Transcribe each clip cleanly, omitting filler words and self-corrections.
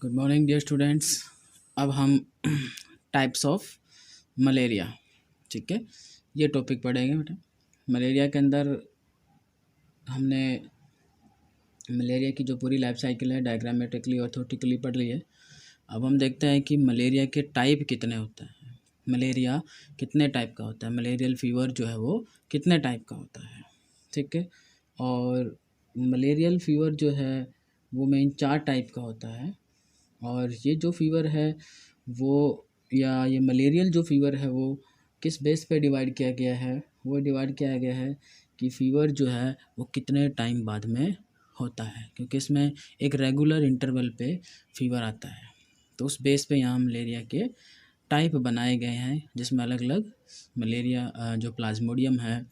Good morning dear students. अब हम types of malaria, ठीक है, ये टॉपिक पढ़ेंगे बेटा। मलेरिया के अंदर हमने मलेरिया की जो पूरी लाइफ साइकिल है डायग्रामेटिकली ऑर्थोटिकली पढ़ ली है। अब हम देखते हैं कि मलेरिया के टाइप कितने होते हैं, मलेरिया कितने टाइप का होता है, मलेरियल फीवर जो है वो कितने टाइप का होता है, ठीक है। और मलेरियल फीवर जो है वो मेन 4 टाइप का होता है। और ये जो फीवर है वो, या ये मलेरियल जो फीवर है वो किस बेस पे डिवाइड किया गया है, वो डिवाइड किया गया है कि फीवर जो है वो कितने टाइम बाद में होता है, क्योंकि इसमें एक रेगुलर इंटरवल पे फीवर आता है। तो उस बेस पे यहाँ मलेरिया के टाइप बनाए गए हैं, जिसमें अलग अलग मलेरिया जो प्लाज्मोडियम है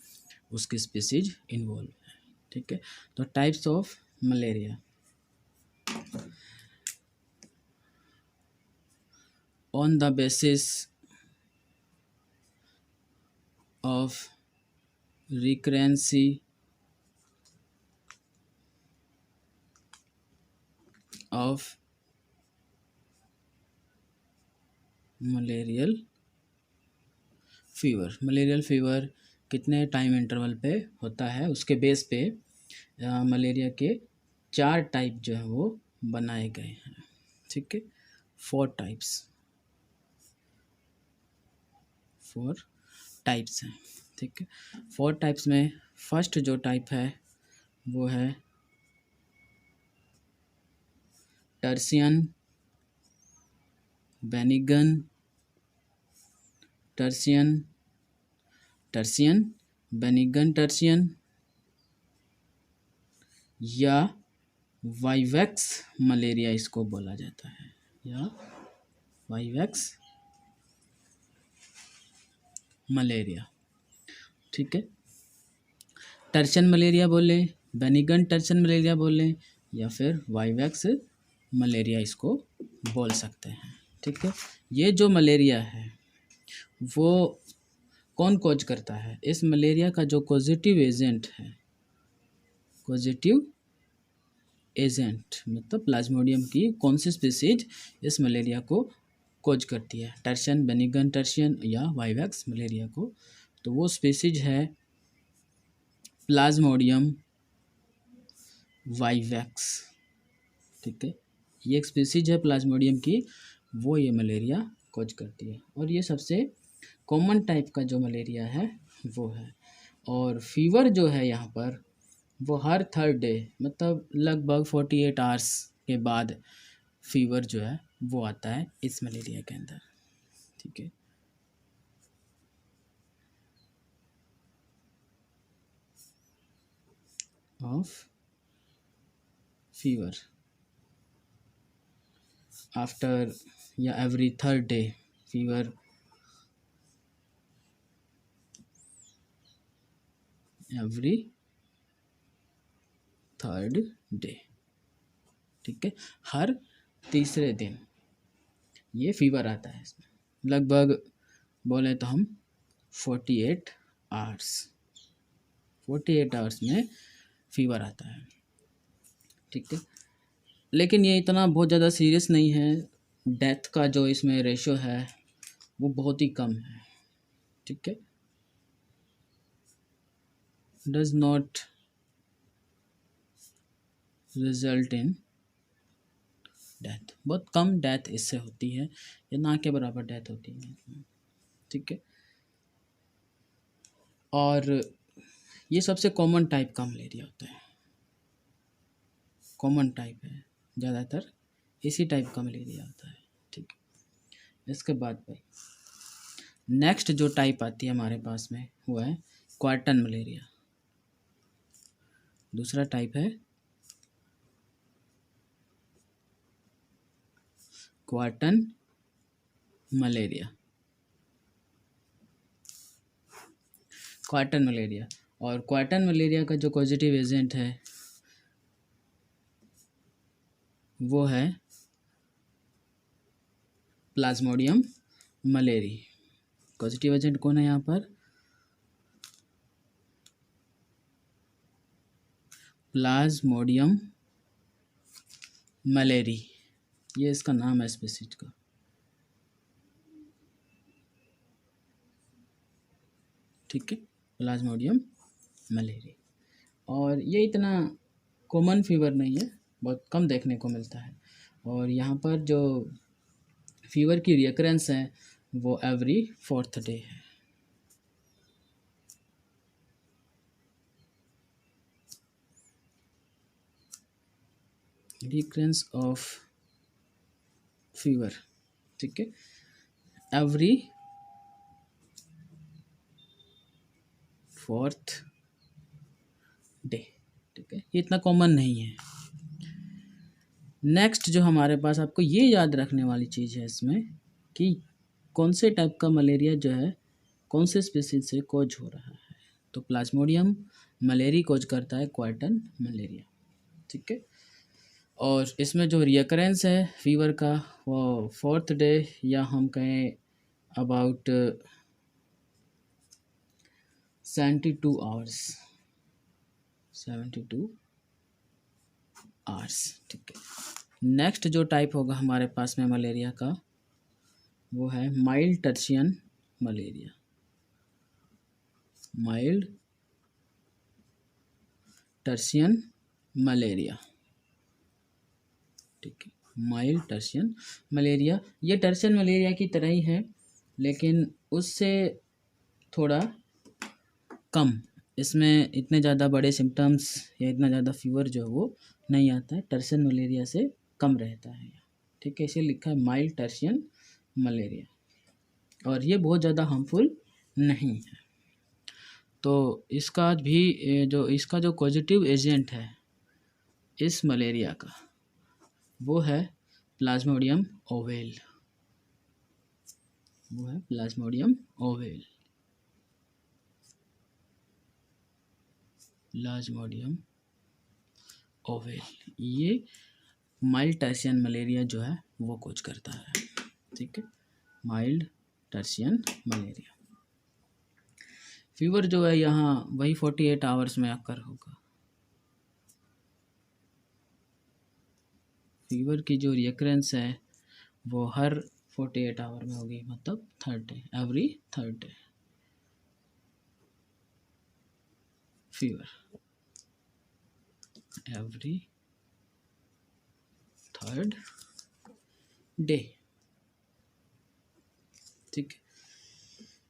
उसकी स्पीसीज इन्वॉल्व है, ठीक है। तो types of malaria on the basis of recurrency of malarial fever. Malarial fever कितने टाइम इंटरवल पे होता है उसके बेस पे मलेरिया के 4 टाइप जो है वो बनाए गए हैं, ठीक है। 4 टाइप्स, 4 टाइप्स हैं, ठीक है। 4 टाइप्स में फर्स्ट जो टाइप है वो है टर्सियन, बेनिगन, टर्सियन, टर्सियन, बेनिगन टर्सियन या वाइवैक्स मलेरिया इसको बोला जाता है, या वाइवैक्स मलेरिया, ठीक है। टर्शन मलेरिया बोले, बेनिगन टर्शन मलेरिया बोले, या फिर वाइवैक्स मलेरिया इसको बोल सकते हैं, ठीक है। ये जो मलेरिया है वो कौन कॉज करता है? इस मलेरिया का जो पॉजिटिव एजेंट है, पॉजिटिव एजेंट मतलब प्लाज्मोडियम की कौन सी स्पीसीज इस मलेरिया को कोज करती है, टर्शन, बेनिगन टर्शियन या वाइवैक्स मलेरिया को? तो वो स्पीसीज है प्लाज्मोडियम वाइवैक्स, ठीक है। ये एक स्पीसीज है प्लाज्मोडियम की, वो ये मलेरिया कोज करती है। और ये सबसे कॉमन टाइप का जो मलेरिया है वो है। और फीवर जो है यहाँ पर वो हर 3rd डे मतलब लगभग 48 आवर्स के बाद फीवर जो है वो आता है इस मलेरिया के अंदर, ठीक है। ऑफ फीवर आफ्टर या every 3rd day, fever every 3rd day, ठीक है। हर तीसरे दिन ये फीवर आता है इसमें, लगभग बोले तो हम 48 आवर्स, 48 आवर्स में फीवर आता है, ठीक है। लेकिन ये इतना बहुत ज़्यादा सीरियस नहीं है, डेथ का जो इसमें रेशो है वो बहुत ही कम है, ठीक है। Does not result in death, बहुत कम डेथ इससे होती है, या ना के बराबर डेथ होती है, ठीक है। और ये सबसे कॉमन टाइप का मलेरिया होता है, कॉमन टाइप है, ज़्यादातर इसी टाइप का मलेरिया होता है, ठीक है। इसके बाद भाई नेक्स्ट जो टाइप आती है हमारे पास में वो है क्वार्टन मलेरिया। दूसरा टाइप है क्वार्टन मलेरिया, क्वार्टन मलेरिया। और क्वार्टन मलेरिया का जो पॉजिटिव एजेंट है वो है प्लाज्मोडियम मलेरी। पॉजिटिव एजेंट कौन है यहाँ पर? प्लाज्मोडियम मलेरी, ये इसका नाम है स्पीसीज का। ठीक है, प्लाज्मोडियम मलेरिया। और ये इतना कॉमन फीवर नहीं है, बहुत कम देखने को मिलता है। और यहाँ पर जो फीवर की रिकरेंस है वो एवरी 4th डे है। रिकरेंस ऑफ फीवर, ठीक है, एवरी 4th डे। ठीक है, ये इतना कॉमन नहीं है। नेक्स्ट जो हमारे पास आपको ये याद रखने वाली चीज़ है इसमें कि कौन से टाइप का मलेरिया जो है कौन से स्पीसीज से कोज हो रहा है। तो प्लाज्मोडियम मलेरिया कोज करता है क्वार्टन मलेरिया। ठीक है, और इसमें जो रिकरेंस है फीवर का वो 4th डे, या हम कहें अबाउट 72 आवर्स, 72 आवर्स। ठीक है, नेक्स्ट जो टाइप होगा हमारे पास में मलेरिया का वो है mild tertian malaria. Mild tertian malaria. ठीक है, माइल्ड टर्शियन मलेरिया, ये टर्शियन मलेरिया की तरह ही है लेकिन उससे थोड़ा कम, इसमें इतने ज़्यादा बड़े सिम्टम्स या इतना ज़्यादा फीवर जो है वो नहीं आता है, टर्शियन मलेरिया से कम रहता है। ठीक है, इसे लिखा है माइल्ड टर्शियन मलेरिया, और ये बहुत ज़्यादा हार्मफुल नहीं है। तो इसका भी जो इसका जो पॉजिटिव एजेंट है इस मलेरिया का वो है प्लाज्मोडियम ओवेल। वो है प्लाज्मोडियम ओवेल। प्लाज्मोडियम ओवेल, ये माइल्ड टर्शियन मलेरिया जो है वो कोज करता है। ठीक है, माइल्ड टर्शियन मलेरिया। फीवर जो है यहाँ वही 48 आवर्स में आकर होगा। फीवर की जो रिकरेंस है वो हर 48 आवर में होगी, मतलब 3rd day, every 3rd day fever, every 3rd day. ठीक है,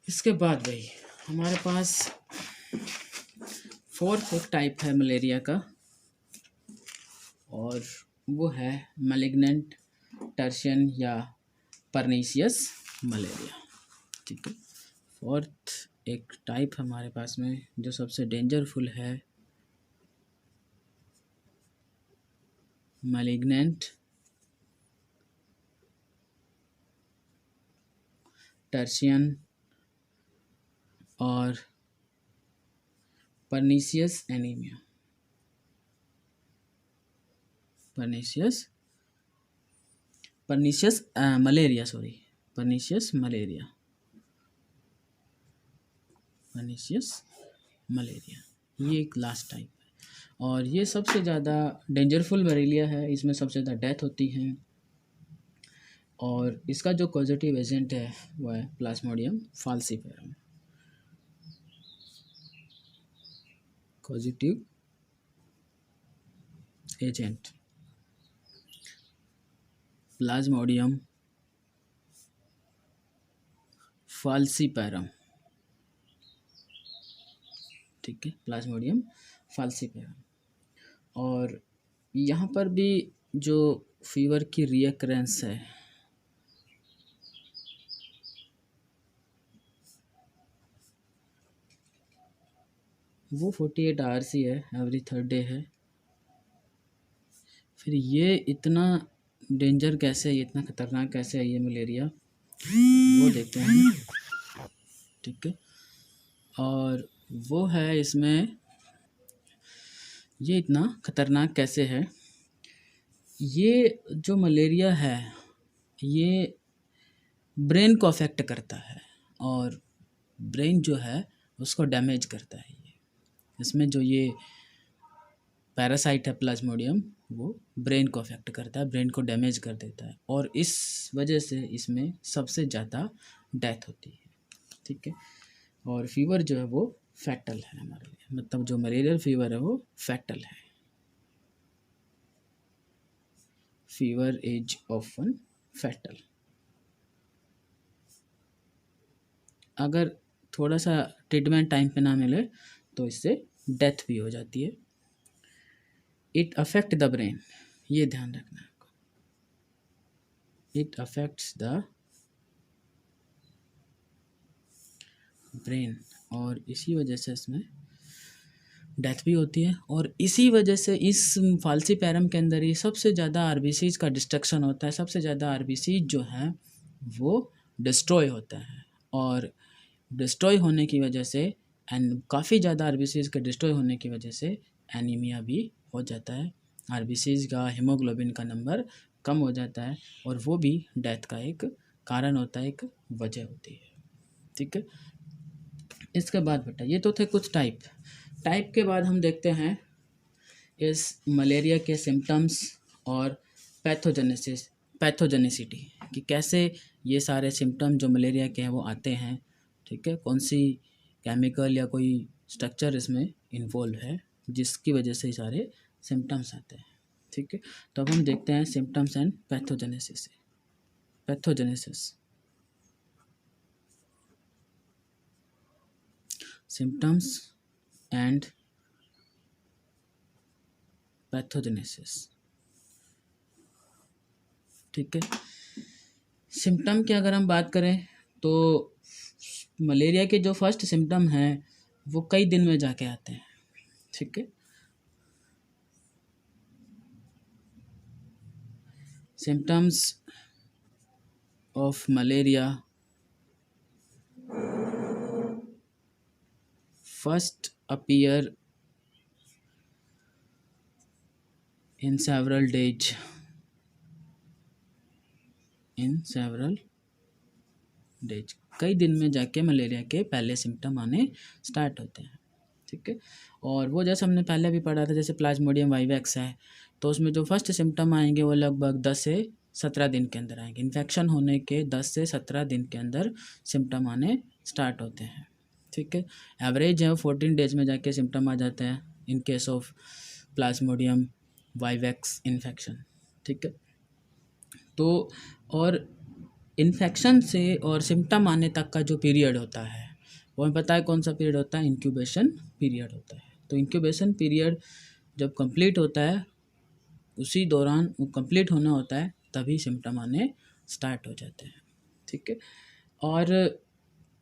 इसके बाद भाई हमारे पास 4th एक टाइप है मलेरिया का, और वो है मैलिग्नेंट टर्शियन या परनीशियस मलेरिया। ठीक है, 4th एक टाइप हमारे पास में जो सबसे डेंजरफुल है, मैलिग्नेंट टर्शियन और pernicious anaemia. Pernicious malaria, sorry, pernicious malaria, pernicious malaria, ये एक लास्ट टाइप है और ये सबसे ज़्यादा डेंजरफुल मलेरिया है। इसमें सबसे ज़्यादा डेथ होती है और इसका जो पॉजिटिव एजेंट है वो है Plasmodium falciparum. Positive agent Plasmodium falciparum. ठीक है, प्लाज्मोडियम फाल्सीफेरम। और यहाँ पर भी जो फीवर की रिकरेंस है वो 48 आवर्स ही है, एवरी 3rd डे है। फिर ये इतना डेंजर कैसे, ये इतना खतरनाक कैसे है ये मलेरिया, वो देखते हैं। ठीक है, और वो है इसमें ये इतना खतरनाक कैसे है, ये जो मलेरिया है ये ब्रेन को अफेक्ट करता है और ब्रेन जो है उसको डैमेज करता है। ये इसमें जो ये पैरासाइट है प्लाज्मोडियम वो ब्रेन को अफेक्ट करता है, ब्रेन को डैमेज कर देता है, और इस वजह से इसमें सबसे ज़्यादा डेथ होती है। ठीक है, और फीवर जो है वो फैटल है हमारे लिए, मतलब जो मलेरियल फीवर है वो फैटल है। Fever is often fatal. अगर थोड़ा सा ट्रीटमेंट टाइम पे ना मिले तो इससे डेथ भी हो जाती है। इट अफेक्ट द ब्रेन, ये ध्यान रखना है आपको, इट अफेक्ट्स द ब्रेन, और इसी वजह से इसमें डेथ भी होती है। और इसी वजह से इस फाल्सीपैरम के अंदर ही सबसे ज़्यादा आरबीसीज का डिस्ट्रक्शन होता है, सबसे ज़्यादा आरबीसीज जो हैं वो डिस्ट्रॉय होता है, और डिस्ट्रॉय होने की वजह से एंड काफ़ी ज़्यादा आरबीसीज के डिस्ट्रॉय होने की वजह से एनीमिया भी हो जाता है, आरबीसीज का हीमोग्लोबिन का नंबर कम हो जाता है, और वो भी डेथ का एक कारण होता है, एक वजह होती है। ठीक है, इसके बाद बेटा ये तो थे कुछ टाइप के बाद हम देखते हैं इस मलेरिया के सिम्टम्स और पैथोजेनिसिटी, कि कैसे ये सारे सिम्टम जो मलेरिया के हैं वो आते हैं। ठीक है, कौन सी केमिकल या कोई स्ट्रक्चर इसमें इन्वॉल्व है जिसकी वजह से ये सारे सिम्टम्स आते हैं। ठीक है, तो अब हम देखते हैं symptoms and pathogenesis. Symptoms and pathogenesis. ठीक है, सिम्टम की अगर हम बात करें तो मलेरिया के जो फर्स्ट सिम्टम हैं वो कई दिन में जाके आते हैं। ठीक है, symptoms of malaria first appear in several days, कई दिन में जाके मलेरिया के पहले सिम्टम आने स्टार्ट होते हैं। ठीक है, और वो जैसे हमने पहले भी पढ़ा था, जैसे प्लाज्मोडियम वाइवेक्स है तो उसमें जो फर्स्ट सिम्टम आएंगे वो लगभग 10 से 17 दिन के अंदर आएंगे। इन्फेक्शन होने के 10 से 17 दिन के अंदर सिम्टम आने स्टार्ट होते हैं। ठीक है, एवरेज है 14 डेज में जाके सिम्टम आ जाते हैं in case of Plasmodium vivax infection. ठीक है, तो और इन्फेक्शन से और सिम्टम आने तक का जो पीरियड होता है वो हमें पता है कौन सा पीरियड होता है, इंक्यूबेशन पीरियड होता है। तो इंक्यूबेशन पीरियड जब कंप्लीट होता है उसी दौरान वो कंप्लीट होना होता है, तभी सिम्टम आने स्टार्ट हो जाते हैं। ठीक है, और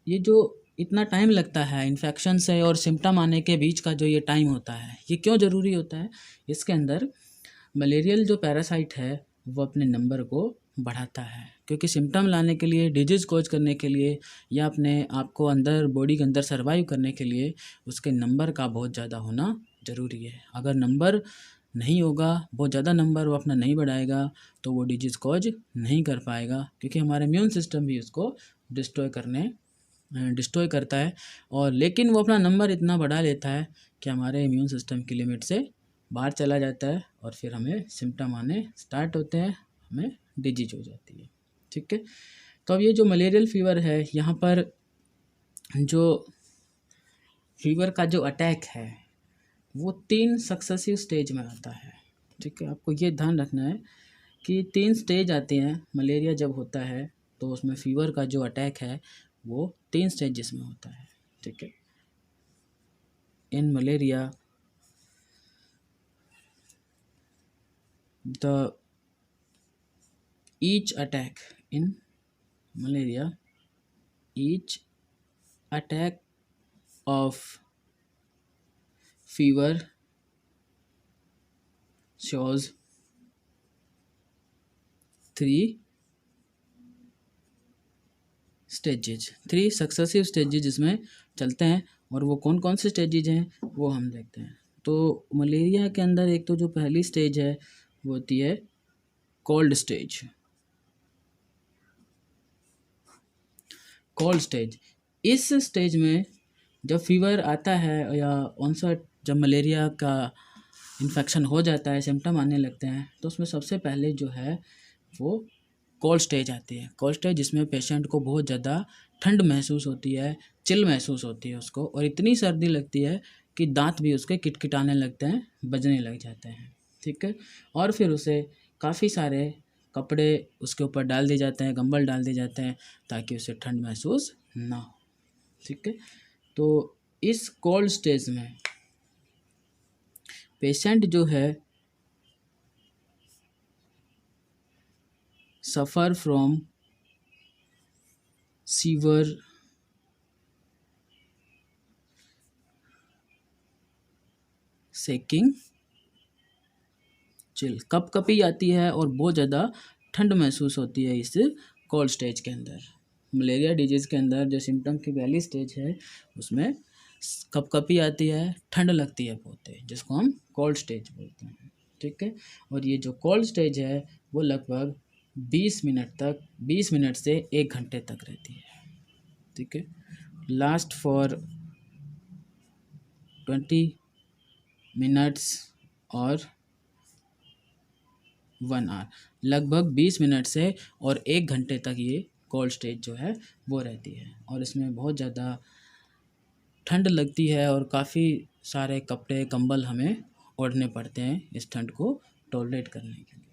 ये जो इतना टाइम लगता है इन्फेक्शन से और सिम्टम आने के बीच का जो ये टाइम होता है, ये क्यों ज़रूरी होता है? इसके अंदर मलेरियल जो पैरासाइट है वो अपने नंबर को बढ़ाता है, क्योंकि सिम्टम लाने के लिए, डिजीज़ कोज करने के लिए या अपने आप को अंदर बॉडी के अंदर सर्वाइव करने के लिए उसके नंबर का बहुत ज़्यादा होना ज़रूरी है। अगर नंबर नहीं होगा, बहुत ज़्यादा नंबर वो अपना नहीं बढ़ाएगा तो वो डिजीज़ कोज नहीं कर पाएगा, क्योंकि हमारे इम्यून सिस्टम भी उसको डिस्ट्रॉय करता है। और लेकिन वो अपना नंबर इतना बढ़ा लेता है कि हमारे इम्यून सिस्टम की लिमिट से बाहर चला जाता है और फिर हमें सिम्टम आने स्टार्ट होते हैं, हमें डिजीज हो जाती है। ठीक है, तो अब ये जो मलेरियल फीवर है, यहाँ पर जो फीवर का जो अटैक है वो 3 सक्सेसिव स्टेज में आता है। ठीक है, आपको ये ध्यान रखना है कि 3 स्टेज आते हैं मलेरिया जब होता है, तो उसमें फीवर का जो अटैक है वो 3 स्टेजेस में होता है। ठीक है, इन malaria the each attack of fever shows 3 successive stages इसमें चलते हैं। और वो कौन कौन से स्टेजेज हैं वो हम देखते हैं। तो मलेरिया के अंदर एक तो जो पहली स्टेज है वो होती है कोल्ड स्टेज। इस स्टेज में जब फीवर आता है या ऑनसेट, जब मलेरिया का इन्फेक्शन हो जाता है, सिम्टम आने लगते हैं, तो उसमें सबसे पहले जो है वो कोल्ड स्टेज आती है। कोल्ड स्टेज जिसमें पेशेंट को बहुत ज़्यादा ठंड महसूस होती है, चिल महसूस होती है उसको, और इतनी सर्दी लगती है कि दांत भी उसके किटकिटाने लगते हैं, बजने लग जाते हैं। ठीक है, और फिर उसे काफ़ी सारे कपड़े उसके ऊपर डाल दिए जाते हैं, कंबल डाल दिए जाते हैं, ताकि उसे ठंड महसूस ना हो। ठीक है, तो इस कोल्ड स्टेज में पेशेंट जो है सफ़र फ्रॉम सीवर सेकिंग चिल, कपकपी आती है और बहुत ज़्यादा ठंड महसूस होती है इस कोल्ड स्टेज के अंदर। मलेरिया डिजीज़ के अंदर जो सिम्टम की पहली स्टेज है उसमें कपकपी आती है, ठंड लगती है बहुत तेज, जिसको हम कोल्ड स्टेज बोलते हैं। ठीक है, और ये जो कोल्ड स्टेज है वो लगभग 20 मिनट से 1 घंटे तक रहती है। ठीक है, लास्ट फॉर 20 मिनट्स और 1 आवर, लगभग 20 मिनट से और 1 घंटे तक ये कोल्ड स्टेज जो है वो रहती है, और इसमें बहुत ज़्यादा ठंड लगती है और काफ़ी सारे कपड़े कंबल हमें ओढ़ने पड़ते हैं इस ठंड को टॉलरेट करने के लिए।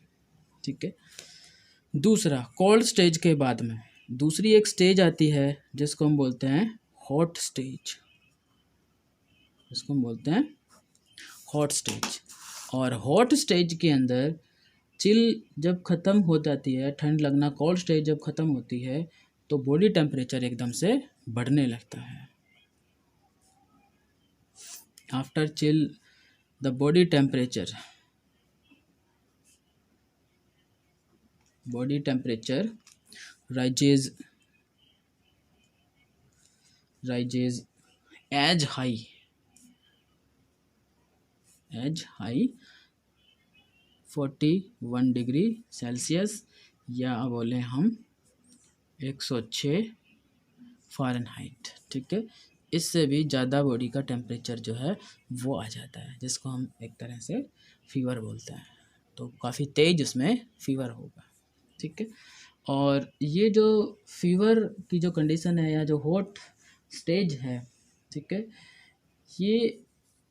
ठीक है, दूसरा कोल्ड स्टेज के बाद में दूसरी एक स्टेज आती है जिसको हम बोलते हैं हॉट स्टेज, जिसको हम बोलते हैं हॉट स्टेज। और हॉट स्टेज के अंदर चिल जब ख़त्म हो जाती है, ठंड लगना, कोल्ड स्टेज जब ख़त्म होती है तो बॉडी टेम्परेचर एकदम से बढ़ने लगता है। After chill the body temperature rises as high 41 degree Celsius, या बोले हम 106 फ़ारेनहाइट। ठीक है, इससे भी ज़्यादा बॉडी का टेम्परेचर जो है वो आ जाता है, जिसको हम एक तरह से फीवर बोलते हैं। तो काफ़ी तेज उसमें फीवर होगा। ठीक है, और ये जो फीवर की जो कंडीशन है या जो हॉट स्टेज है, ठीक है, ये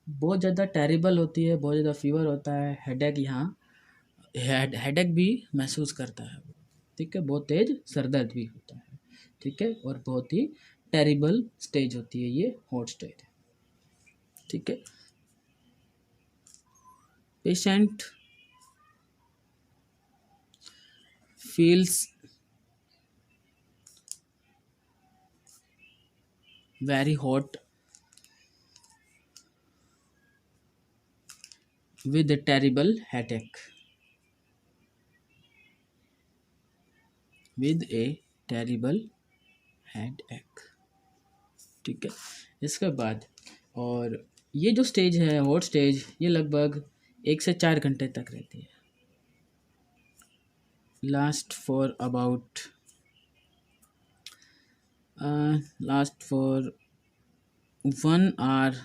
बहुत ज़्यादा टेरिबल होती है, बहुत ज़्यादा फीवर होता है, हेडेक यहाँ हेडेक भी महसूस करता है। ठीक है, बहुत तेज सर दर्द भी होता है। ठीक है, और बहुत ही टेरिबल स्टेज होती है ये हॉट स्टेज। ठीक है, patient feels very hot with a terrible headache, ठीक है, इसके बाद और ये जो स्टेज है हॉट स्टेज, ये लगभग 1 से 4 घंटे तक रहती है। Last for 1 hour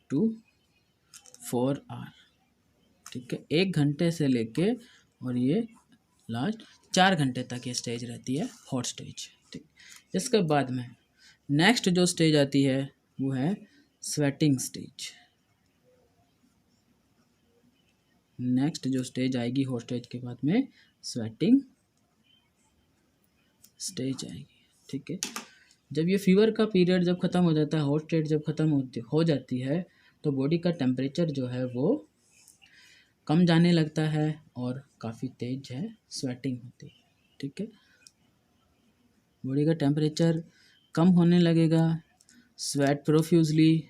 to 4 hour. ठीक है, 1 घंटे से लेके और ये लास्ट 4 घंटे तक ये स्टेज रहती है हॉट स्टेज। ठीक, इसके बाद में नेक्स्ट जो स्टेज आती है वो है स्वेटिंग स्टेज। नेक्स्ट जो स्टेज आएगी हॉट स्टेज के बाद में स्वेटिंग स्टेज आएगी। ठीक है, जब ये फीवर का पीरियड जब ख़त्म हो जाता है, हॉट स्टेज जब ख़त्म हो जाती है, तो बॉडी का टेम्परेचर जो है वो कम जाने लगता है और काफ़ी तेज है स्वेटिंग होती है। ठीक है, बॉडी का टेम्परेचर कम होने लगेगा, sweat profusely,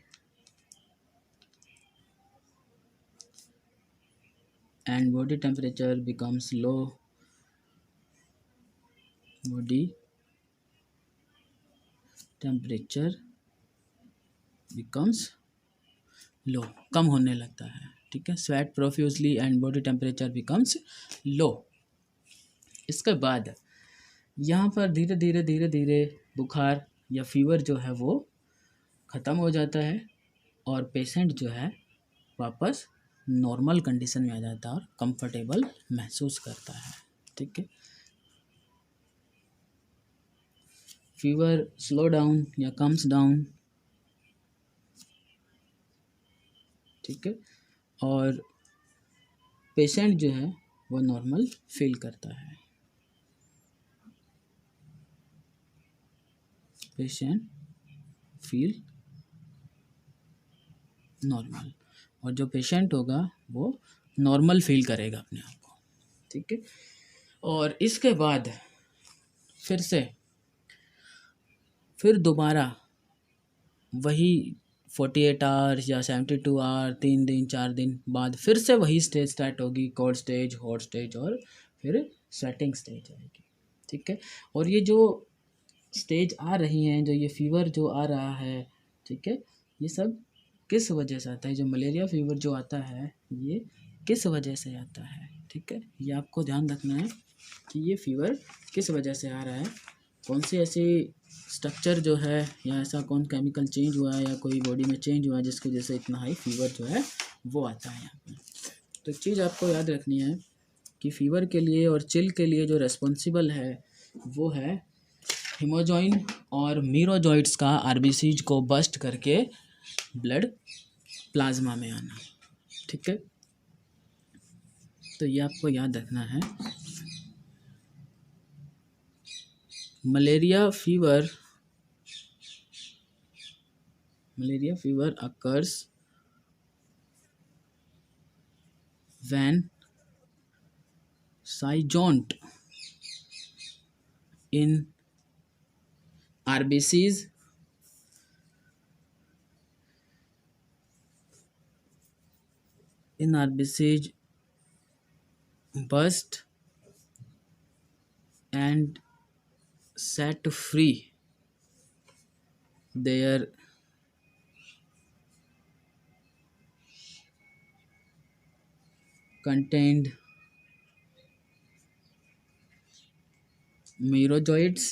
and body temperature becomes low. Body temperature becomes low, कम होने लगता है। ठीक है, sweat profusely and body temperature becomes low. इसके बाद यहाँ पर धीरे धीरे बुखार या फीवर जो है वो ख़त्म हो जाता है और पेशेंट जो है वापस नॉर्मल कंडीशन में आ जाता है और कंफर्टेबल महसूस करता है। ठीक है, फीवर स्लो डाउन या कम्स डाउन। ठीक है, और पेशेंट जो है वो नॉर्मल फील करता है। पेशेंट फील नॉर्मल, और जो पेशेंट होगा वो नॉर्मल फील करेगा अपने आप को। ठीक है, और इसके बाद फिर दोबारा वही 48 आवर्स या 72 आवर, 3 दिन 4 दिन बाद फिर से वही स्टेज स्टार्ट होगी, कोल्ड स्टेज, हॉट स्टेज, और फिर स्वेटिंग स्टेज आएगी। ठीक है, और ये जो स्टेज आ रही हैं, जो ये फीवर जो आ रहा है, ठीक है, ये सब किस वजह से आता है? जो मलेरिया फीवर जो आता है ये किस वजह से आता है? ठीक है, ये आपको ध्यान रखना है कि ये फीवर किस वजह से आ रहा है, कौन सी ऐसी स्ट्रक्चर जो है या ऐसा कौन केमिकल चेंज हुआ है या कोई बॉडी में चेंज हुआ है जिसकी वजह से इतना हाई फीवर जो है वो आता है यहाँ पे। तो एक चीज़ आपको याद रखनी है कि फीवर के लिए और चिल के लिए जो रेस्पॉन्सिबल है वो है हीमोजॉइन और मीरोजॉइट्स का आरबीसीज को बस्ट करके ब्लड प्लाज्मा में आना। ठीक है, तो ये आपको याद रखना है। Malaria fever occurs when Cy-Jont in RBCs burst and set free their contained merozoites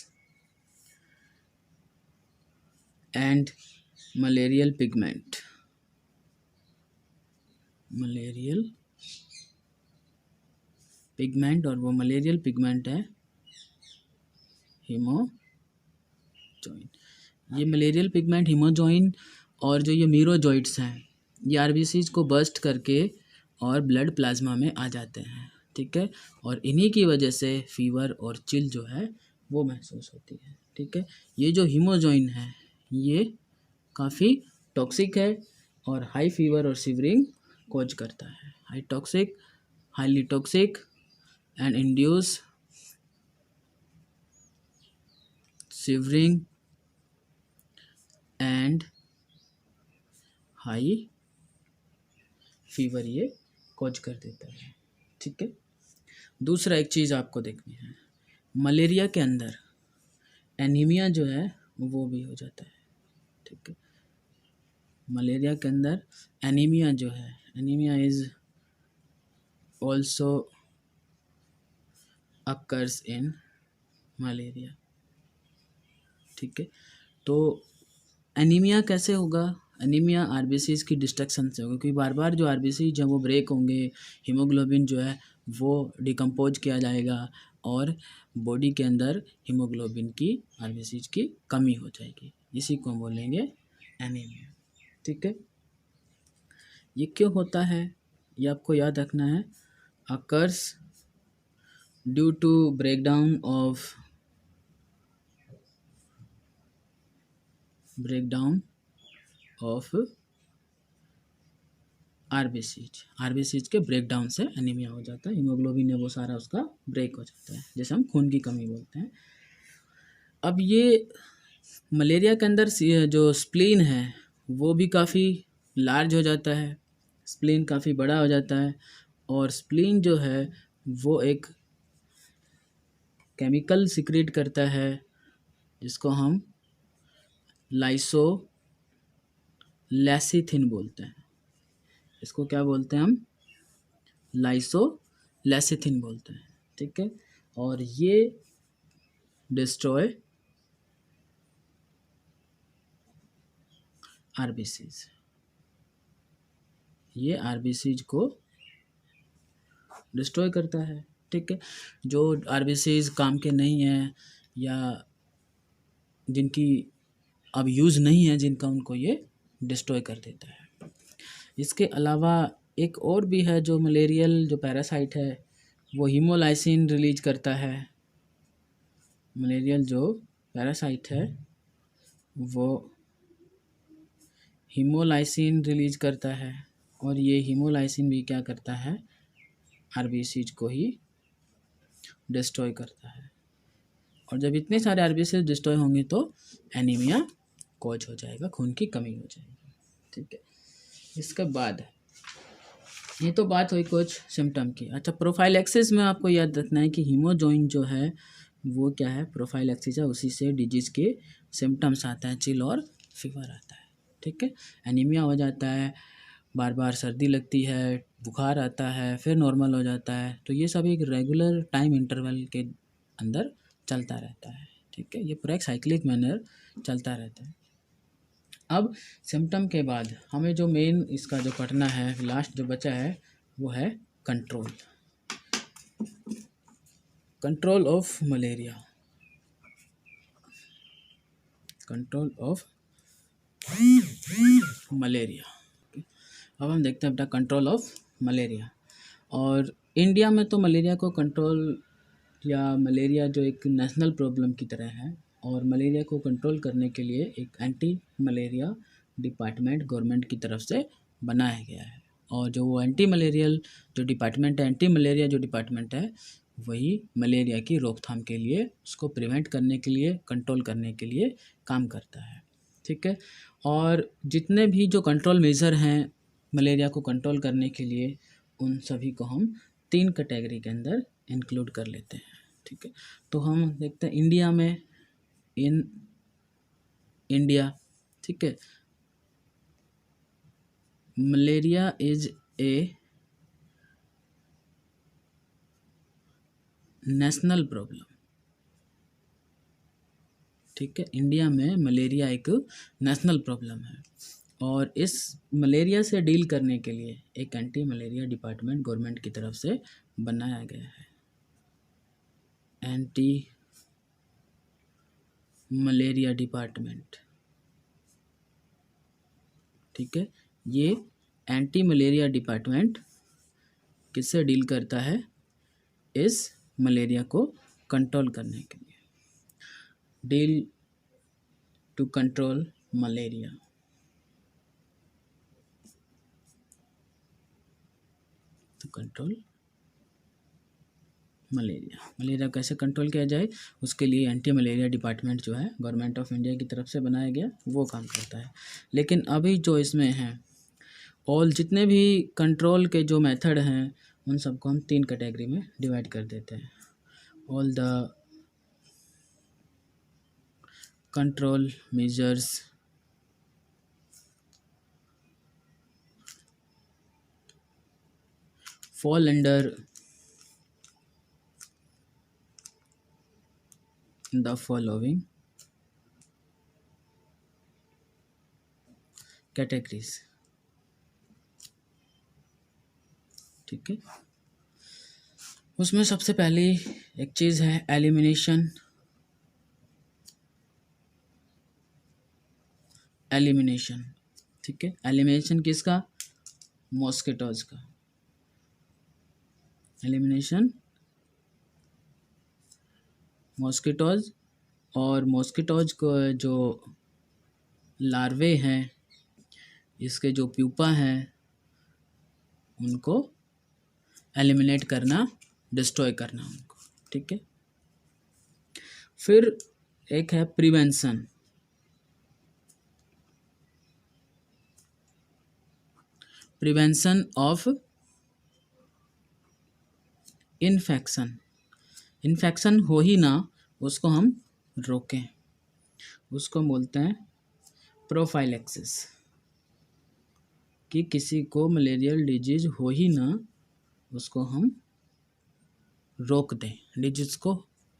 and malarial pigment और वो मलेरियल पिगमेंट है हीमोजॉइन। ये मलेरियल पिगमेंट हीमोजॉइन और जो ये मीरोजॉइट्स हैं ये आरबीसीज को बर्स्ट करके और ब्लड प्लाज्मा में आ जाते हैं। ठीक है, और इन्हीं की वजह से फीवर और चिल जो है वो महसूस होती है। ठीक है, ये जो हीमोजॉइन है ये काफ़ी टॉक्सिक है और हाई फीवर और शिवरिंग कॉज करता है। Highly toxic and induce shivering and high fever ये कॉज कर देता है। ठीक है, दूसरा एक चीज़ आपको देखनी है, मलेरिया के अंदर एनीमिया जो है वो भी हो जाता है। ठीक है, मलेरिया के अंदर एनीमिया जो है, anaemia is also occurs in malaria. ठीक है, तो एनीमिया कैसे होगा? एनीमिया आरबीसीज की डिस्ट्रक्शन से होगा, क्योंकि बार बार जो आरबीसीज हैं वो ब्रेक होंगे, हीमोग्लोबिन जो है वो डिकम्पोज किया जाएगा और बॉडी के अंदर हीमोग्लोबिन की आरबीसीज की कमी हो जाएगी, इसी को हम बोलेंगे एनीमिया। ठीक है, ये क्यों होता है ये आपको याद रखना है। Occurs due to breakdown of RBCs के ब्रेकडाउन से एनीमिया हो जाता है, हीमोग्लोबिन है वो सारा उसका ब्रेक हो जाता है, जैसे हम खून की कमी बोलते हैं। अब ये मलेरिया के अंदर जो स्प्लीन है वो भी काफ़ी लार्ज हो जाता है, स्प्लीन काफ़ी बड़ा हो जाता है, और स्प्लीन जो है वो एक केमिकल सिक्रेट करता है जिसको हम लाइसोलेसिथिन बोलते हैं। इसको क्या बोलते हैं हम? लाइसोलेसिथिन बोलते हैं। ठीक है, और ये डिस्ट्रॉय आरबीसीज। ये आरबीसीज को डिस्ट्रॉय करता है। ठीक है, जो आरबीसीज काम के नहीं हैं या जिनकी अब यूज़ नहीं है जिनका, उनको ये डिस्ट्रॉय कर देता है। इसके अलावा एक और भी है जो मलेरियल जो पैरासाइट है, वो हीमोलाइसिन रिलीज करता है। मलेरियल जो पैरासाइट है वो हीमोलाइसिन रिलीज करता है, और ये हीमोलाइसिन भी क्या करता है, आरबीसीज को ही डिस्ट्रॉय करता है। और जब इतने सारे आरबीसीज डिस्ट्रॉय होंगे तो एनीमिया कॉज हो जाएगा, खून की कमी हो जाएगी। ठीक है, इसके बाद ये तो बात हुई कुछ सिम्टम की। अच्छा, प्रोफाइलैक्सिस में आपको याद रखना है कि हीमोजॉइन जो है वो क्या है, प्रोफाइलैक्सिस है, उसी से डिजीज़ के सिम्टम्स आता है, चिल और फीवर आता है। ठीक है, एनीमिया हो जाता है, बार बार सर्दी लगती है, बुखार आता है, फिर नॉर्मल हो जाता है। तो ये सब एक रेगुलर टाइम इंटरवल के अंदर चलता रहता है। ठीक है, ये पूरा एक साइक्लिक मैनर चलता रहता है। अब सिम्टम के बाद हमें जो मेन इसका जो पढ़ना है, लास्ट जो बचा है, वो है control. Control of malaria, control of malaria. अब हम देखते हैं बेटा कंट्रोल ऑफ मलेरिया। और इंडिया में तो मलेरिया को कंट्रोल, या मलेरिया जो एक नेशनल प्रॉब्लम की तरह है, और मलेरिया को कंट्रोल करने के लिए एक एंटी मलेरिया डिपार्टमेंट गवर्नमेंट की तरफ से बनाया गया है। और जो वो एंटी मलेरियल जो डिपार्टमेंट है, एंटी मलेरिया जो डिपार्टमेंट है, वही मलेरिया की रोकथाम के लिए, उसको प्रिवेंट करने के लिए, कंट्रोल करने के लिए काम करता है। ठीक है, और जितने भी जो कंट्रोल मेजर हैं मलेरिया को कंट्रोल करने के लिए, उन सभी को हम 3 कैटेगरी के अंदर इंक्लूड कर लेते हैं। ठीक है, तो हम देखते हैं इंडिया में, इन इंडिया, ठीक है, malaria is a national problem. ठीक है, इंडिया में मलेरिया एक नेशनल प्रॉब्लम है, और इस मलेरिया से डील करने के लिए एक एंटी मलेरिया डिपार्टमेंट गवर्नमेंट की तरफ से बनाया गया है, एंटी मलेरिया डिपार्टमेंट। ठीक है, ये एंटी मलेरिया डिपार्टमेंट किससे डील करता है, इस मलेरिया को कंट्रोल करने के लिए। Deal to control malaria, to control malaria कैसे कंट्रोल किया जाए, उसके लिए एंटी मलेरिया डिपार्टमेंट जो है गवर्नमेंट ऑफ इंडिया की तरफ से बनाया गया, वो काम करता है। लेकिन अभी जो इसमें है, ऑल जितने भी कंट्रोल के जो मेथड हैं, उन सबको हम 3 कैटेगरी में डिवाइड कर देते हैं। All the control measures fall under the following categories। ठीक है, उसमें सबसे पहली एक चीज़ है एलिमिनेशन। एलिमिनेशन, ठीक है, एलिमिनेशन किसका, मॉस्किटोज का। एलिमिनेशन मॉस्किटोज, और मॉस्किटोज को जो लार्वे हैं, इसके जो प्यूपा हैं, उनको एलिमिनेट करना, डिस्ट्रॉय करना उनको। ठीक है, फिर एक है prevention. Prevention of infection, infection हो ही ना उसको हम रोकें, उसको बोलते हैं प्रोफाइलैक्सिस। कि किसी को मलेरियल डिजीज हो ही ना, उसको हम रोक दें, डिजीज को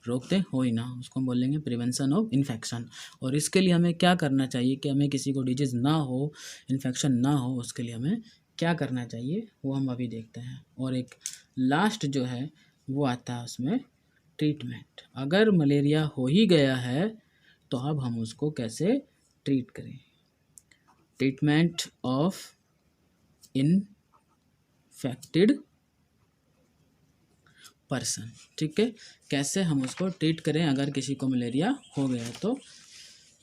रोक दें, हो ही ना, उसको हम बोलेंगे प्रिवेंशन ऑफ इन्फेक्शन। और इसके लिए हमें क्या करना चाहिए कि हमें किसी को डिजीज ना हो, इन्फेक्शन ना हो, उसके लिए हमें क्या करना चाहिए वो हम अभी देखते हैं। और एक लास्ट जो है वो आता है उसमें ट्रीटमेंट। अगर मलेरिया हो ही गया है तो अब हम उसको कैसे ट्रीट करें। ट्रीटमेंट ऑफ इन्फेक्टेड पर्सन, ठीक है, कैसे हम उसको ट्रीट करें अगर किसी को मलेरिया हो गया है। तो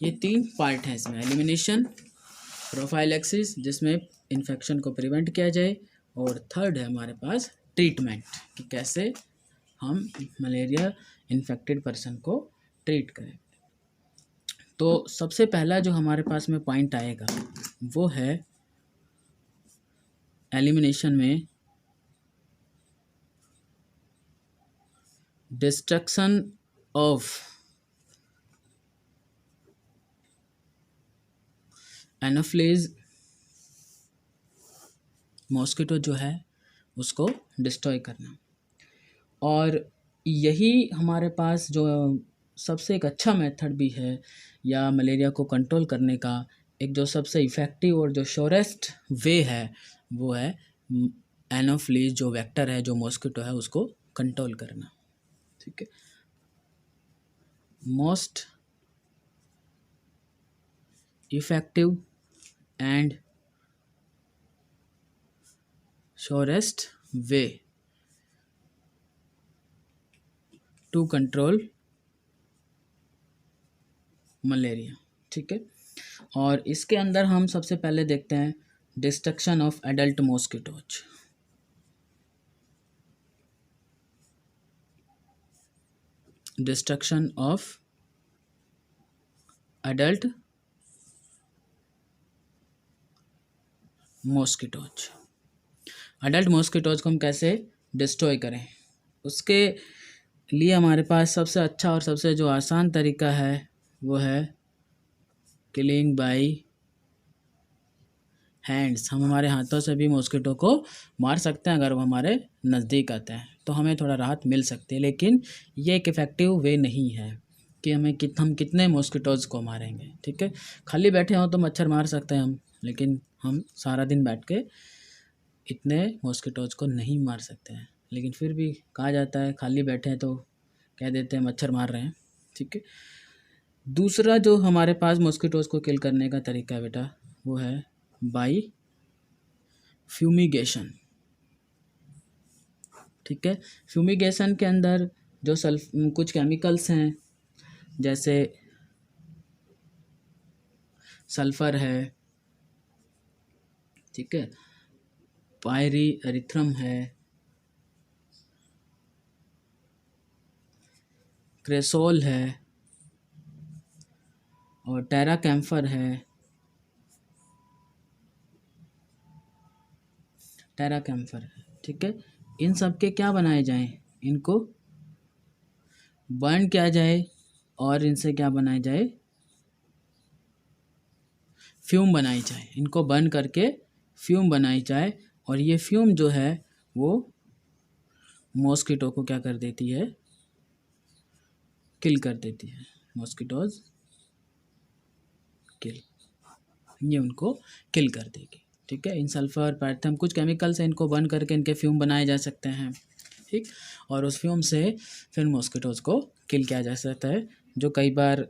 ये 3 पार्ट हैं इसमें, एलिमिनेशन, प्रोफाइलैक्सिस जिसमें इन्फेक्शन को प्रिवेंट किया जाए, और थर्ड है हमारे पास ट्रीटमेंट कि कैसे हम मलेरिया इन्फेक्टेड पर्सन को ट्रीट करें। तो सबसे पहला जो हमारे पास में पॉइंट आएगा वो है एलिमिनेशन में डिस्ट्रक्शन ऑफ एनोफ्िलीज मॉस्किटो जो है उसको डिस्ट्रॉय करना। और यही हमारे पास जो सबसे एक अच्छा मेथड भी है या मलेरिया को कंट्रोल करने का एक जो सबसे इफ़ेक्टिव और जो श्योरेस्ट वे है वो है एनोफ्िलीज जो वेक्टर है, जो मॉस्किटो है, उसको कंट्रोल करना, ठीक है। Most effective and surest way to control malaria, ठीक है। और इसके अंदर हम सबसे पहले देखते हैं destruction of adult mosquitoes. Destruction of adult mosquitoes. Adult mosquitoes को हम कैसे डिस्ट्रॉय करें, उसके लिए हमारे पास सबसे अच्छा और सबसे जो आसान तरीका है वो है किलिंग बाय हैंड्स। हम हमारे हाथों से भी मॉस्किटो को मार सकते हैं अगर वो हमारे नज़दीक आते हैं, तो हमें थोड़ा राहत मिल सकती है। लेकिन ये एक इफ़ेक्टिव वे नहीं है कि हम कितने मॉस्किटोज़ को मारेंगे, ठीक है। खाली बैठे हों तो मच्छर मार सकते हैं हम, लेकिन हम सारा दिन बैठ के इतने मॉस्किटोज़ को नहीं मार सकते हैं। लेकिन फिर भी कहा जाता है खाली बैठे हैं तो कह देते हैं मच्छर मार रहे हैं, ठीक है। दूसरा जो हमारे पास मॉस्किटोज़ को किल करने का तरीका है बेटा वो है बाय फ्यूमिगेशन, ठीक है। फ्यूमिगेशन के अंदर जो कुछ केमिकल्स हैं जैसे सल्फ़र है, ठीक है, पायरीथ्रम है, क्रेसोल है और टेरा कैम्फर है। टेरा कैम्फर है, ठीक है। इन सब के क्या बनाए जाएं, इनको बर्न किया जाए और इनसे क्या बनाया जाए, फ्यूम बनाई जाए। इनको बर्न करके फ्यूम बनाई जाए और ये फ्यूम जो है वो मॉस्किटो को क्या कर देती है, किल कर देती है। मॉस्किटोज किल, ये उनको किल कर देगी, ठीक है। इन सल्फर पैरथम कुछ केमिकल्स हैं, इनको बर्न करके इनके फ्यूम बनाए जा सकते हैं, ठीक। और उस फ्यूम से फिर मॉस्किटोज़ को किल किया जा सकता है, जो कई बार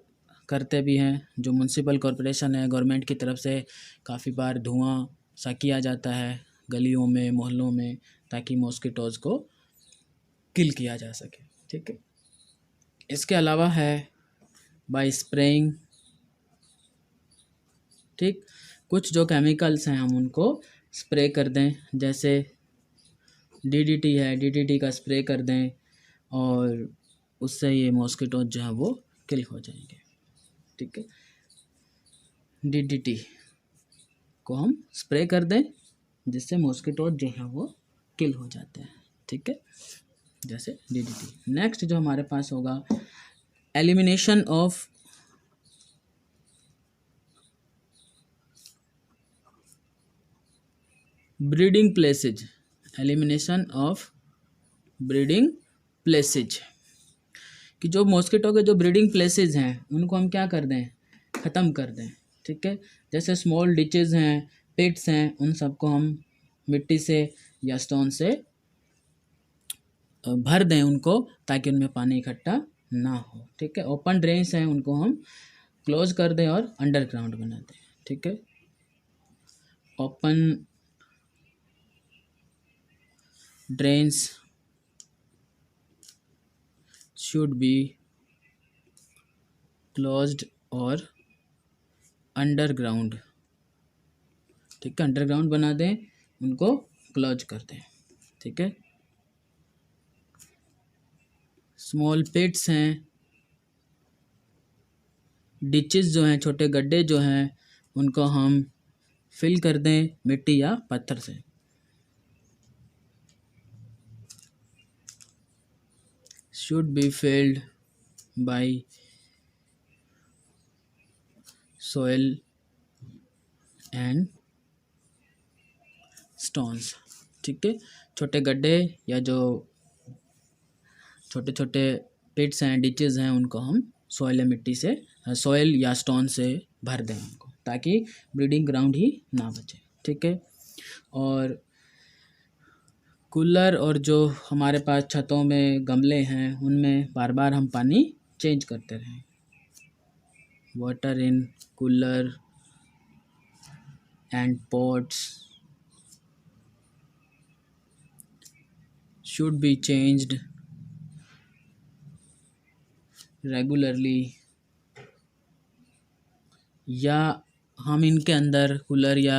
करते भी हैं। जो म्यूनसिपल कॉरपोरेशन है, गवर्नमेंट की तरफ से काफ़ी बार धुआं सा किया जाता है गलियों में, मोहल्लों में, ताकि मॉस्किटोज़ को किल किया जा सके, ठीक है। इसके अलावा है बाय स्प्रेइंग, ठीक। कुछ जो केमिकल्स हैं हम उनको स्प्रे कर दें, जैसे डीडीटी है, डीडीटी का स्प्रे कर दें और उससे ये मॉस्किटो जो है वो किल हो जाएंगे, ठीक है। डीडीटी को हम स्प्रे कर दें जिससे मॉस्किटो जो है वो किल हो जाते हैं, ठीक है, जैसे डीडीटी। नेक्स्ट जो हमारे पास होगा elimination of breeding places. Elimination of breeding places कि जो मॉस्किटो के जो ब्रीडिंग प्लेसेज हैं उनको हम क्या कर दें, ख़त्म कर दें, ठीक है। जैसे स्मॉल डिचेज़ हैं, पिट्स हैं, उन सबको हम मिट्टी से या स्टोन से भर दें उनको, ताकि उनमें पानी इकट्ठा ना हो। ठीक है, ओपन ड्रेन्स हैं उनको हम क्लोज कर दें और अंडरग्राउंड बना दें। ठीक है, open drains should be closed और अंडरग्राउंड। ठीक है, अंडरग्राउंड बना दें, उनको क्लोज कर दें। ठीक है, स्मॉल पिट्स हैं, डिचेस जो हैं, छोटे गड्ढे जो हैं, उनको हम फिल कर दें मिट्टी या पत्थर से। Should be filled by soil and stones. ठीक है, छोटे गड्ढे या जो छोटे छोटे पिट्स हैं, डिचेस हैं, उनको हम सॉइल या मिट्टी से, सॉइल या स्टोन से भर दें उनको, ताकि ब्रीडिंग ग्राउंड ही ना बचे। ठीक है, और कूलर और जो हमारे पास छतों में गमले हैं, उनमें बार बार हम पानी चेंज करते रहें। Water in cooler and pots should be changed regularly, या हम इनके अंदर कूलर या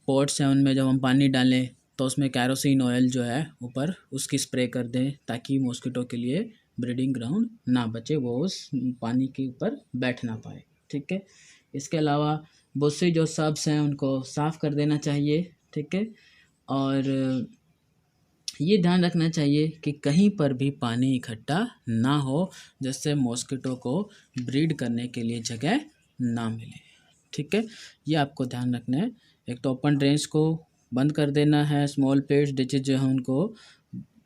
पॉट्स हैं उनमें जब हम पानी डालें तो उसमें कैरोसिन ऑयल जो है ऊपर उसकी स्प्रे कर दें, ताकि मॉस्किटो के लिए ब्रीडिंग ग्राउंड ना बचे, वो उस पानी के ऊपर बैठ ना पाए। ठीक है, इसके अलावा बहुत सी जो सब्स हैं उनको साफ़ कर देना चाहिए। ठीक है, और ये ध्यान रखना चाहिए कि कहीं पर भी पानी इकट्ठा ना हो, जिससे मॉस्किटो को ब्रीड करने के लिए जगह ना मिले। ठीक है, ये आपको ध्यान रखना है। एक तो ओपन ड्रेन्स को बंद कर देना है, स्मॉल पिट्स डिचेज जो है उनको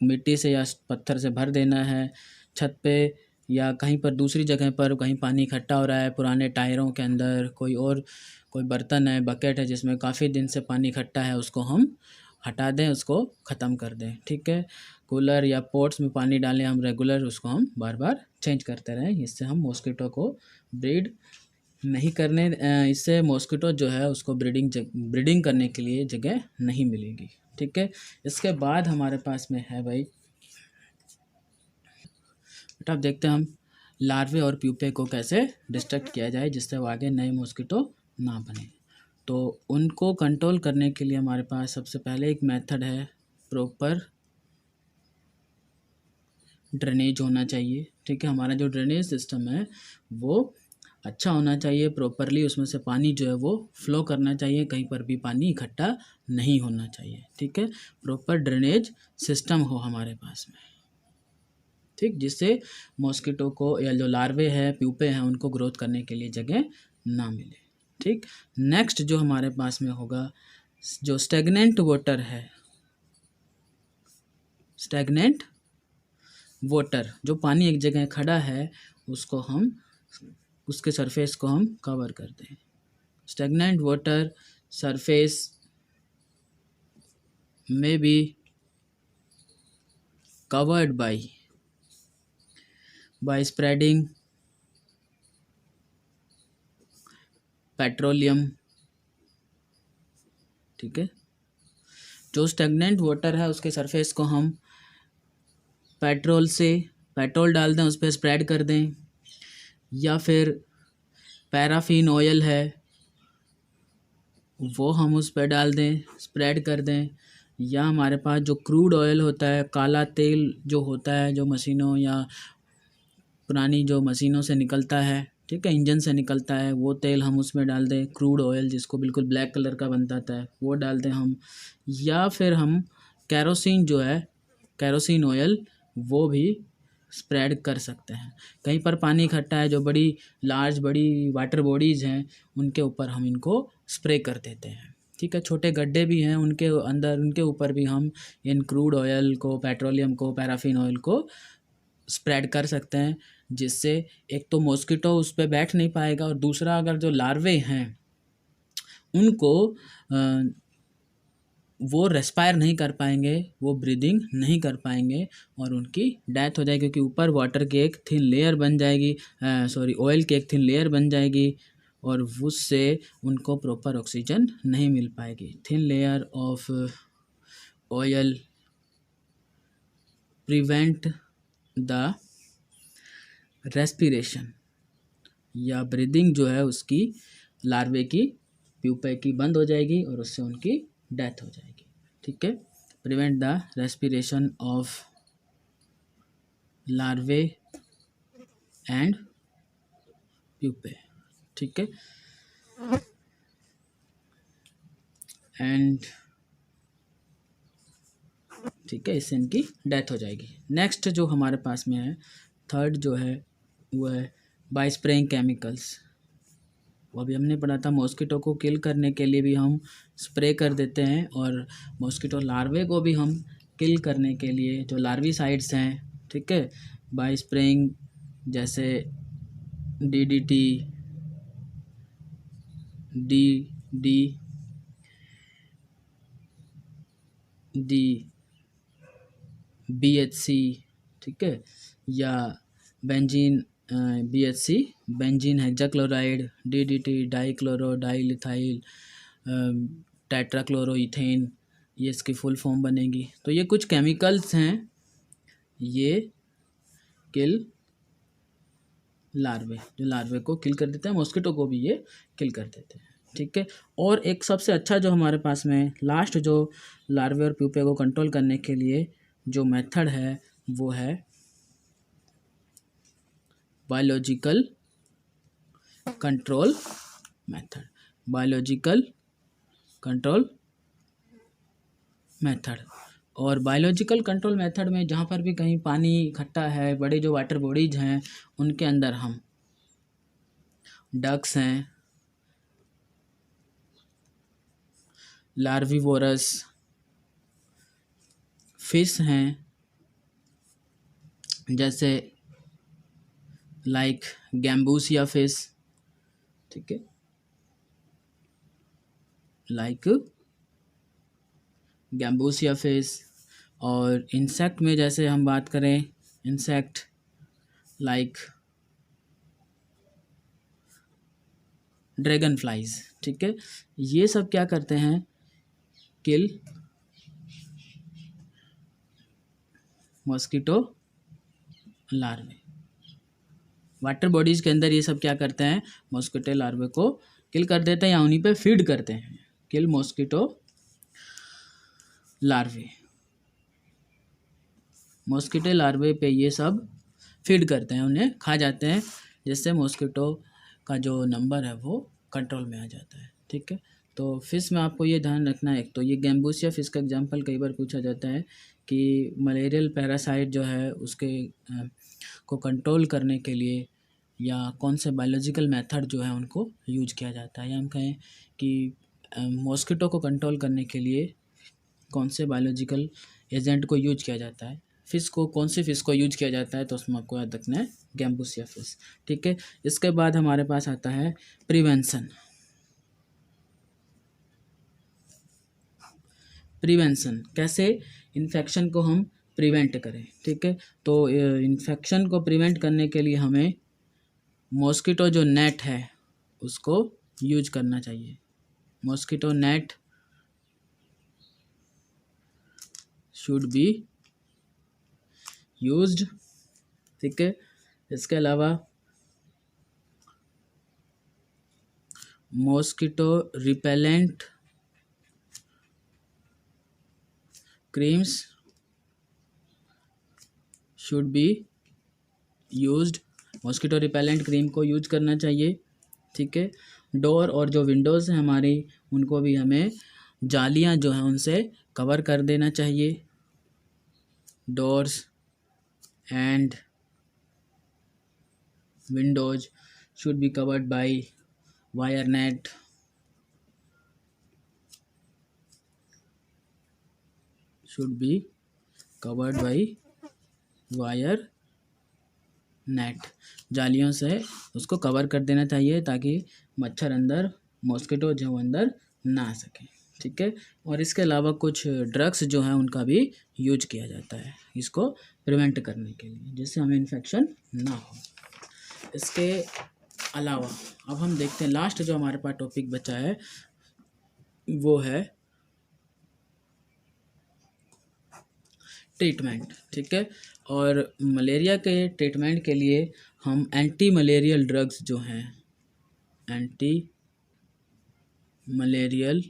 मिट्टी से या पत्थर से भर देना है। छत पे या कहीं पर दूसरी जगह पर कहीं पानी इकट्ठा हो रहा है, पुराने टायरों के अंदर कोई बर्तन है, बकेट है जिसमें काफ़ी दिन से पानी इकट्ठा है, उसको हम हटा दें, उसको ख़त्म कर दें। ठीक है, कूलर या पॉट्स में पानी डालें हम रेगुलर, उसको हम बार बार चेंज करते रहें। इससे हम मॉस्किटो को ब्रीड नहीं करने, इससे मॉस्किटो जो है उसको ब्रीडिंग करने के लिए जगह नहीं मिलेगी। ठीक है, इसके बाद हमारे पास में है भाई, बेटा अब देखते हैं हम लार्वे और प्यूपे को कैसे डिस्ट्रक्ट किया जाए, जिससे वो आगे नए मॉस्किटो ना बने। तो उनको कंट्रोल करने के लिए हमारे पास सबसे पहले एक मेथड है, प्रॉपर ड्रेनेज होना चाहिए। ठीक है, हमारा जो ड्रेनेज सिस्टम है वो अच्छा होना चाहिए, प्रॉपरली उसमें से पानी जो है वो फ्लो करना चाहिए, कहीं पर भी पानी इकट्ठा नहीं होना चाहिए। ठीक है, प्रॉपर ड्रेनेज सिस्टम हो हमारे पास में। ठीक, जिससे मॉस्किटो को या जो लार्वे है, प्यूपे हैं, उनको ग्रोथ करने के लिए जगह ना मिले। ठीक, नेक्स्ट जो हमारे पास में होगा, जो स्टेगनेंट वाटर है, स्टेगनेंट वाटर, जो पानी एक जगह खड़ा है उसको हम, उसके सरफेस को हम कवर कर दें। स्टेगनेंट वाटर सरफेस में be covered by spreading petroleum. ठीक है, जो स्टेगनेंट वाटर है उसके सरफेस को हम पेट्रोल डाल दें, उस पर स्प्रेड कर दें, या फिर पैराफिन ऑयल है वो हम उस पर डाल दें, स्प्रेड कर दें, या हमारे पास जो क्रूड ऑयल होता है, काला तेल जो होता है, जो मशीनों या पुरानी जो मशीनों से निकलता है, ठीक है, इंजन से निकलता है, वो तेल हम उसमें डाल दें, क्रूड ऑयल जिसको बिल्कुल ब्लैक कलर का बनता है वो डाल दें हम, या फिर हम कैरोसिन जो है, कैरोसिन ऑयल वो भी स्प्रेड कर सकते हैं। कहीं पर पानी इकट्ठा है, जो बड़ी वाटर बॉडीज़ हैं, उनके ऊपर हम इनको स्प्रे कर देते हैं। ठीक है, छोटे गड्ढे भी हैं उनके अंदर, उनके ऊपर भी हम इन क्रूड ऑयल को, पेट्रोलियम को, पैराफिन ऑयल को स्प्रेड कर सकते हैं, जिससे एक तो मॉस्किटो उस पर बैठ नहीं पाएगा, और दूसरा अगर जो लार्वे हैं उनको वो रेस्पायर नहीं कर पाएंगे, वो ब्रीदिंग नहीं कर पाएंगे और उनकी डेथ हो जाएगी, क्योंकि ऊपर वाटर की एक थिन लेयर बन जाएगी, ऑयल की एक थिन लेयर बन जाएगी और उससे उनको प्रॉपर ऑक्सीजन नहीं मिल पाएगी। Thin layer of oil prevent the respiration या ब्रीदिंग जो है उसकी लार्वे की प्यूपे की बंद हो जाएगी और उससे उनकी डेथ हो जाएगी। ठीक है, prevent the respiration of larvae and pupae. ठीक है, एंड ठीक है, इससे इनकी डेथ हो जाएगी। नेक्स्ट जो हमारे पास में है, थर्ड जो है वो है बाय स्प्रेइंग केमिकल्स। वो अभी हमने पढ़ा था, मॉस्किटो को किल करने के लिए भी हम स्प्रे कर देते हैं और मॉस्किटो लार्वे को भी हम किल करने के लिए जो लार्विसाइड्स हैं, ठीक है, बाय स्प्रेइंग, जैसे DDT, BHC, ठीक है, या benzene BHC benzene hexachloride, DDT dichloro diethyl tetrachloroethane, ये इसकी फुल फॉर्म बनेगी। तो ये कुछ केमिकल्स हैं, ये किल लार्वे, जो लार्वे को किल कर देते हैं, मॉस्किटो को भी ये किल कर देते हैं। ठीक है, और एक सबसे अच्छा जो हमारे पास में लास्ट जो लार्वे और प्यूपे को कंट्रोल करने के लिए जो मेथड है वो है biological control method. Biological control method, और बायोलॉजिकल कंट्रोल मेथड में जहाँ पर भी कहीं पानी इकट्ठा है, बड़े जो वाटर बॉडीज हैं उनके अंदर हम डक्स हैं, लार्विवोरस फिश हैं, जैसे लाइक गैम्बूसिया फिश, ठीक है, लाइक गैम्बूसिया फिश, और इंसेक्ट में जैसे हम बात करें, इंसेक्ट लाइक ड्रैगन फ्लाइज। ठीक है, ये सब क्या करते हैं, किल मॉस्किटो लार्वे। वाटर बॉडीज के अंदर ये सब क्या करते हैं, मॉस्किटो लार्वे को किल कर देते हैं या उन्हीं पे फीड करते हैं। किल मॉस्किटो लार्वे, मॉस्किटो लार्वे पे ये सब फीड करते हैं, उन्हें खा जाते हैं, जिससे मॉस्किटो का जो नंबर है वो कंट्रोल में आ जाता है। ठीक है, तो फिश में आपको ये ध्यान रखना है, एक तो ये गैम्बूसिया फिश का एग्जांपल कई बार पूछा जाता है कि मलेरियल पैरासाइट जो है उसके को कंट्रोल करने के लिए या कौन से बायोलॉजिकल मेथड जो है उनको यूज किया जाता है, या हम कहें कि मॉस्किटो को कंट्रोल करने के लिए कौन से बायोलॉजिकल एजेंट को यूज किया जाता है, फिश को कौन सी फिश को यूज किया जाता है, तो उसमें आपको याद रखना है गैम्बूसिया फिश। ठीक है, इसके बाद हमारे पास आता है प्रिवेंशन। प्रिवेंशन कैसे इन्फेक्शन को हम प्रिवेंट करें। ठीक है, तो इन्फेक्शन को प्रिवेंट करने के लिए हमें मॉस्किटो जो नेट है उसको यूज करना चाहिए। Mosquito net should be used. ठीक है, इसके अलावा mosquito repellent creams should be used. Mosquito repellent cream को यूज करना चाहिए। ठीक है, डोर और जो विंडोज़ हैं हमारी, उनको भी हमें जालियां जो हैं उनसे कवर कर देना चाहिए। Doors and Windows should be covered by wire net. Should be covered by wire net, जालियों से उसको कवर कर देना चाहिए ताकि मच्छर अंदर, मॉस्किटो जो अंदर ना आ सके। ठीक है। और इसके अलावा कुछ ड्रग्स जो हैं उनका भी यूज किया जाता है इसको प्रिवेंट करने के लिए, जिससे हमें इन्फेक्शन ना हो। इसके अलावा अब हम देखते हैं लास्ट जो हमारे पास टॉपिक बचा है वो है ट्रीटमेंट। ठीक है। और मलेरिया के ट्रीटमेंट के लिए हम एंटी मलेरियल ड्रग्स जो हैं, एंटी मलेरियल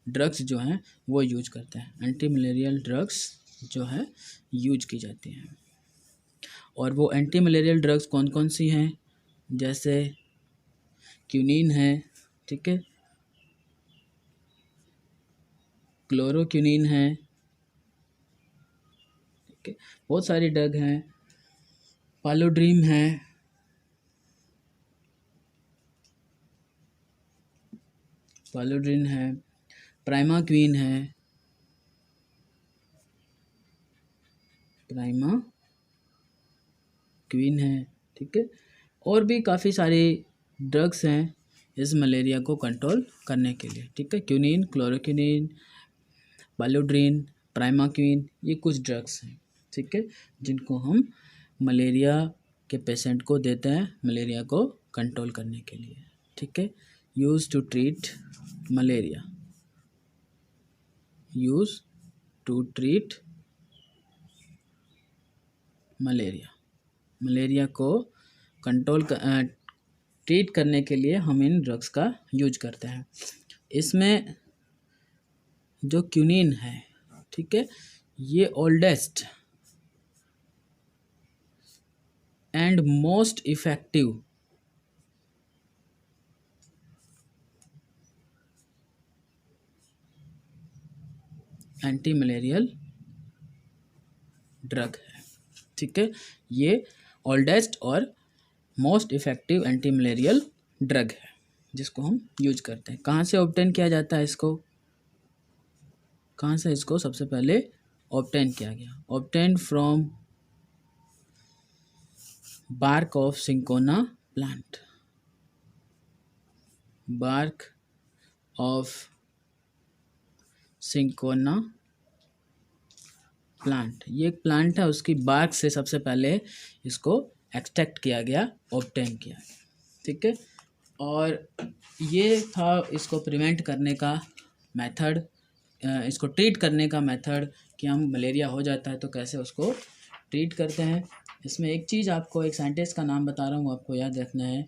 ड्रग्स जो हैं वो यूज करते हैं। एंटी मलेरियल ड्रग्स जो है यूज की जाती हैं। और वो एंटी मलेरियल ड्रग्स कौन कौन सी हैं, जैसे क्यूनिन है, ठीक है, क्लोरोक्यूनिन है, ठीक है, बहुत सारी ड्रग हैं, पालोड्रीम है, पालोड्रीन है, प्राइमाक्वीन है, प्राइमाक्वीन है, ठीक है। और भी काफ़ी सारी ड्रग्स हैं इस मलेरिया को कंट्रोल करने के लिए, ठीक है। क्यूनिन, क्लोरोक्यूनिन, पालोड्रीन, प्राइमाक्वीन, ये कुछ ड्रग्स हैं, ठीक है, जिनको हम मलेरिया के पेशेंट को देते हैं मलेरिया को कंट्रोल करने के लिए, ठीक है। Use to treat malaria, use to treat malaria, malaria को कंट्रोल ट्रीट करने के लिए हम इन ड्रग्स का यूज करते हैं। इसमें जो क्यूनिन है, ठीक है, ये oldest and most effective anti malarial drug है, ठीक है। ये ओल्डेस्ट और most effective anti malarial drug है जिसको हम यूज करते हैं। कहाँ से ऑब्टेन किया जाता है इसको, कहाँ से इसको सबसे पहले ऑब्टेन किया गया, obtain from bark of cinchona plant, bark of cinchona plant, ये एक प्लांट है, उसकी बार्क से सबसे पहले इसको एक्सट्रैक्ट किया गया, ऑब्टेन किया गया, ठीक है। और ये था इसको प्रिवेंट करने का मेथड, इसको ट्रीट करने का मेथड कि हम मलेरिया हो जाता है तो कैसे उसको ट्रीट करते हैं। इसमें एक चीज़ आपको, एक साइंटिस्ट का नाम बता रहा हूँ, आपको याद रखना है।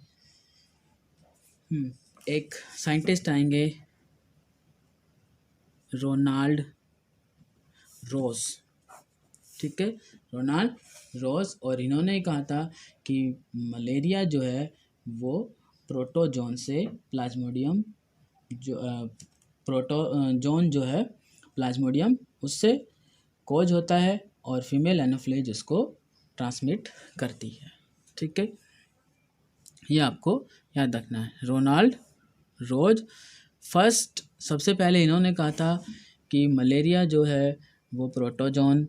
एक साइंटिस्ट आएंगे, रोनाल्ड रोज, ठीक है, रोनाल्ड रोज, और इन्होंने कहा था कि मलेरिया जो है वो प्रोटोजोन से प्लाज्मोडियम जो प्रोटोजोन जो है प्लाज्मोडियम उससे कोज होता है और फीमेल एनोफ्लेज इसको ट्रांसमिट करती है, ठीक है। ये आपको याद रखना है। रोनाल्ड रोज फर्स्ट, सबसे पहले इन्होंने कहा था कि मलेरिया जो है वो प्रोटोजोन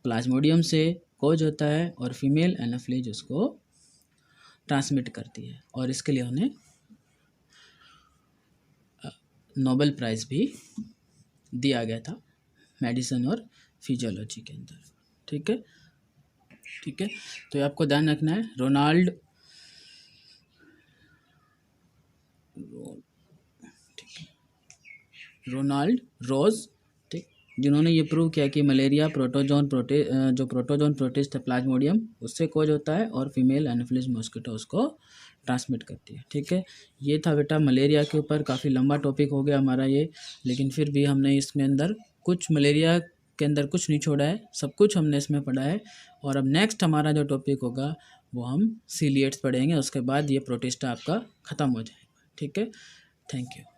प्लाज्मोडियम से कोज होता है और फीमेल एनोफ्लेज उसको ट्रांसमिट करती है, और इसके लिए उन्हें नोबेल प्राइज़ भी दिया गया था मेडिसिन और फिजियोलॉजी के अंदर, ठीक है, ठीक है। तो ये आपको ध्यान रखना है। रोनाल्ड रोज, ठीक, जिन्होंने ये प्रूव किया कि मलेरिया जो प्रोटोजोन प्रोटिस्ट है प्लाज्मोडियम उससे कोज होता है और फीमेल एनोफिलिस मॉस्किटो उसको ट्रांसमिट करती है, ठीक है। ये था बेटा मलेरिया के ऊपर, काफ़ी लंबा टॉपिक हो गया हमारा ये, लेकिन फिर भी हमने इसमें अंदर कुछ मलेरिया के अंदर कुछ नहीं छोड़ा है, सब कुछ हमने इसमें पढ़ा है। और अब नेक्स्ट हमारा जो टॉपिक होगा वो हम सीलिएट्स पढ़ेंगे, उसके बाद ये प्रोटिस्टा आपका ख़त्म हो जाएगा, ठीक है। Thank you.